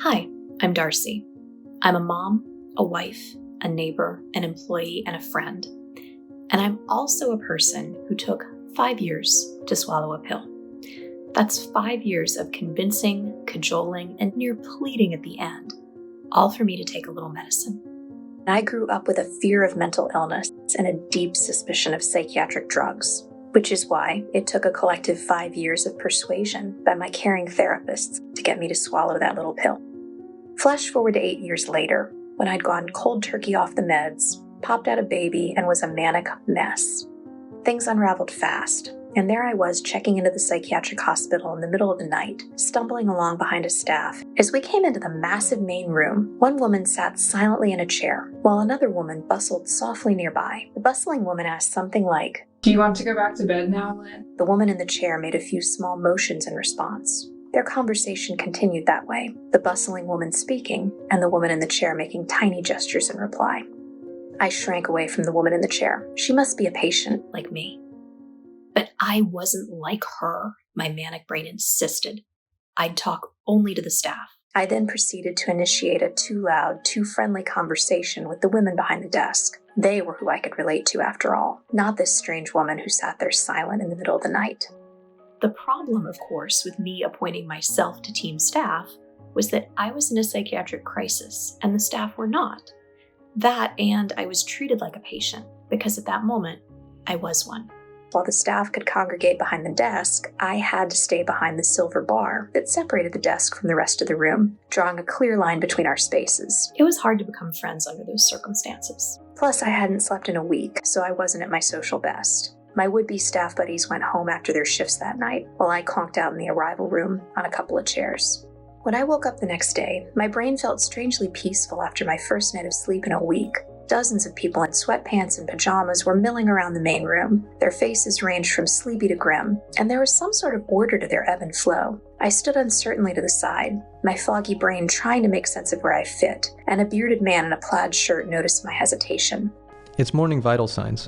Hi, I'm Darcy. I'm a mom, a wife, a neighbor, an employee, and a friend. And I'm also a person who took 5 years to swallow a pill. That's 5 years of convincing, cajoling, and near pleading at the end, all for me to take a little medicine. I grew up with a fear of mental illness and a deep suspicion of psychiatric drugs, which is why it took a collective 5 years of persuasion by my caring therapists to get me to swallow that little pill. Flash forward to 8 years later, when I'd gone cold turkey off the meds, popped out a baby, and was a manic mess. Things unraveled fast, and there I was checking into the psychiatric hospital in the middle of the night, stumbling along behind a staff. As we came into the massive main room, one woman sat silently in a chair, while another woman bustled softly nearby. The bustling woman asked something like, "Do you want to go back to bed now, Lynn?" The woman in the chair made a few small motions in response. Their conversation continued that way, the bustling woman speaking, and the woman in the chair making tiny gestures in reply. I shrank away from the woman in the chair. She must be a patient like me. But I wasn't like her, my manic brain insisted. I'd talk only to the staff. I then proceeded to initiate a too loud, too friendly conversation with the women behind the desk. They were who I could relate to after all, not this strange woman who sat there silent in the middle of the night. The problem, of course, with me appointing myself to team staff was that I was in a psychiatric crisis and the staff were not. That, and I was treated like a patient because at that moment, I was one. While the staff could congregate behind the desk, I had to stay behind the silver bar that separated the desk from the rest of the room, drawing a clear line between our spaces. It was hard to become friends under those circumstances. Plus, I hadn't slept in a week, so I wasn't at my social best. My would-be staff buddies went home after their shifts that night, while I conked out in the arrival room on a couple of chairs. When I woke up the next day, my brain felt strangely peaceful after my first night of sleep in a week. Dozens of people in sweatpants and pajamas were milling around the main room. Their faces ranged from sleepy to grim, and there was some sort of order to their ebb and flow. I stood uncertainly to the side, my foggy brain trying to make sense of where I fit, and a bearded man in a plaid shirt noticed my hesitation. "It's morning vital signs."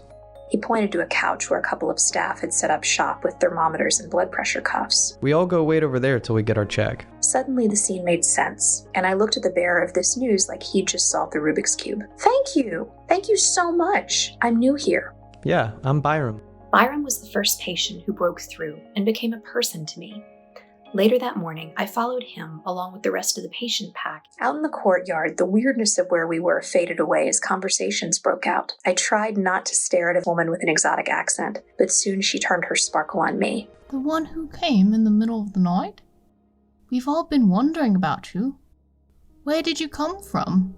He pointed to a couch where a couple of staff had set up shop with thermometers and blood pressure cuffs. "We all go wait over there till we get our check." Suddenly the scene made sense, and I looked at the bearer of this news like he'd just solved the Rubik's Cube. Thank you! Thank you so much! I'm new here. "Yeah, I'm Byram." Byram was the first patient who broke through and became a person to me. Later that morning, I followed him along with the rest of the patient pack. Out in the courtyard, the weirdness of where we were faded away as conversations broke out. I tried not to stare at a woman with an exotic accent, but soon she turned her sparkle on me. "The one who came in the middle of the night? We've all been wondering about you. Where did you come from?"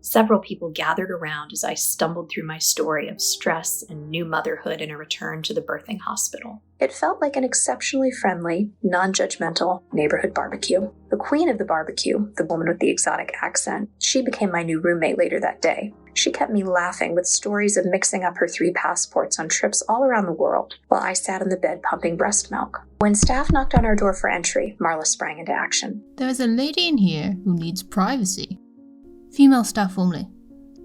Several people gathered around as I stumbled through my story of stress and new motherhood and a return to the birthing hospital. It felt like an exceptionally friendly, non-judgmental neighborhood barbecue. The queen of the barbecue, the woman with the exotic accent, she became my new roommate later that day. She kept me laughing with stories of mixing up her 3 passports on trips all around the world, while I sat in the bed pumping breast milk. When staff knocked on our door for entry, Marla sprang into action. "There is a lady in here who needs privacy. Female staff only.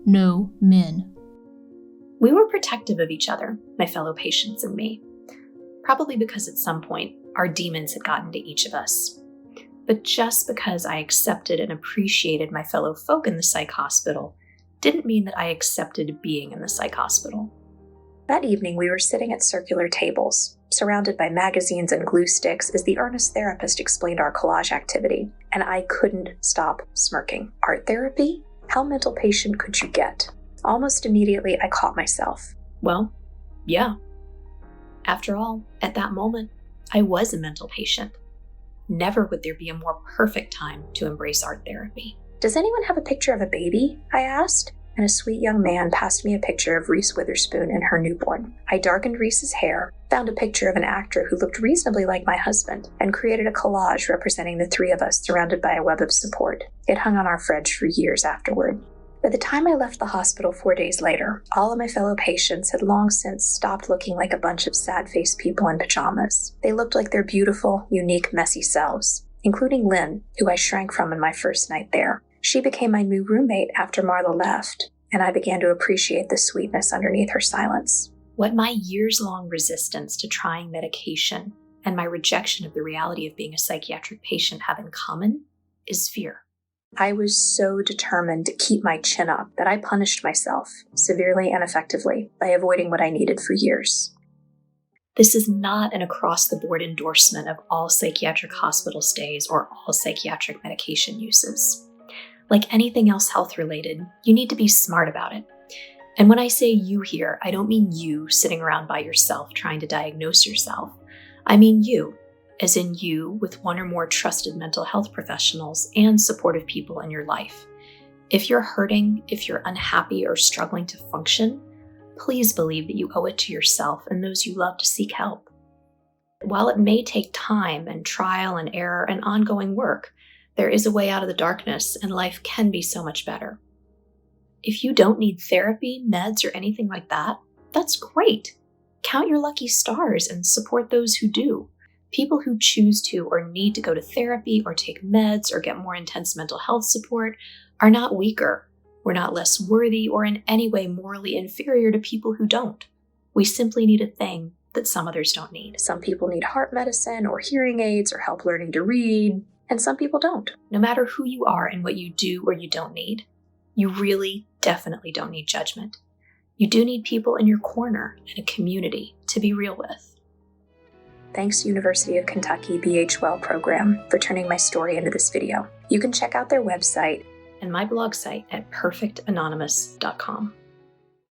No men." We were protective of each other, my fellow patients and me. Probably because at some point, our demons had gotten to each of us. But just because I accepted and appreciated my fellow folk in the psych hospital didn't mean that I accepted being in the psych hospital. That evening, we were sitting at circular tables, surrounded by magazines and glue sticks as the earnest therapist explained our collage activity, and I couldn't stop smirking. Art therapy? How mental patient could you get? Almost immediately, I caught myself. Well, yeah. After all, at that moment, I was a mental patient. Never would there be a more perfect time to embrace art therapy. "Does anyone have a picture of a baby?" I asked, and a sweet young man passed me a picture of Reese Witherspoon and her newborn. I darkened Reese's hair, found a picture of an actor who looked reasonably like my husband, and created a collage representing the 3 of us surrounded by a web of support. It hung on our fridge for years afterward. By the time I left the hospital 4 days later, all of my fellow patients had long since stopped looking like a bunch of sad-faced people in pajamas. They looked like their beautiful, unique, messy selves, including Lynn, who I shrank from in my first night there. She became my new roommate after Marla left, and I began to appreciate the sweetness underneath her silence. What my years-long resistance to trying medication and my rejection of the reality of being a psychiatric patient have in common is fear. I was so determined to keep my chin up that I punished myself, severely and effectively, by avoiding what I needed for years. This is not an across-the-board endorsement of all psychiatric hospital stays or all psychiatric medication uses. Like anything else health-related, you need to be smart about it. And when I say you here, I don't mean you sitting around by yourself trying to diagnose yourself. I mean you, as in you with one or more trusted mental health professionals and supportive people in your life. If you're hurting, if you're unhappy or struggling to function, please believe that you owe it to yourself and those you love to seek help. While it may take time and trial and error and ongoing work, there is a way out of the darkness and life can be so much better. If you don't need therapy, meds, or anything like that, that's great. Count your lucky stars and support those who do. People who choose to or need to go to therapy or take meds or get more intense mental health support are not weaker. We're not less worthy or in any way morally inferior to people who don't. We simply need a thing that some others don't need. Some people need heart medicine or hearing aids or help learning to read, and some people don't. No matter who you are and what you do or you don't need, you really definitely don't need judgment. You do need people in your corner and a community to be real with. Thanks, University of Kentucky BH Well program, for turning my story into this video. You can check out their website and my blog site at perfectanonymous.com.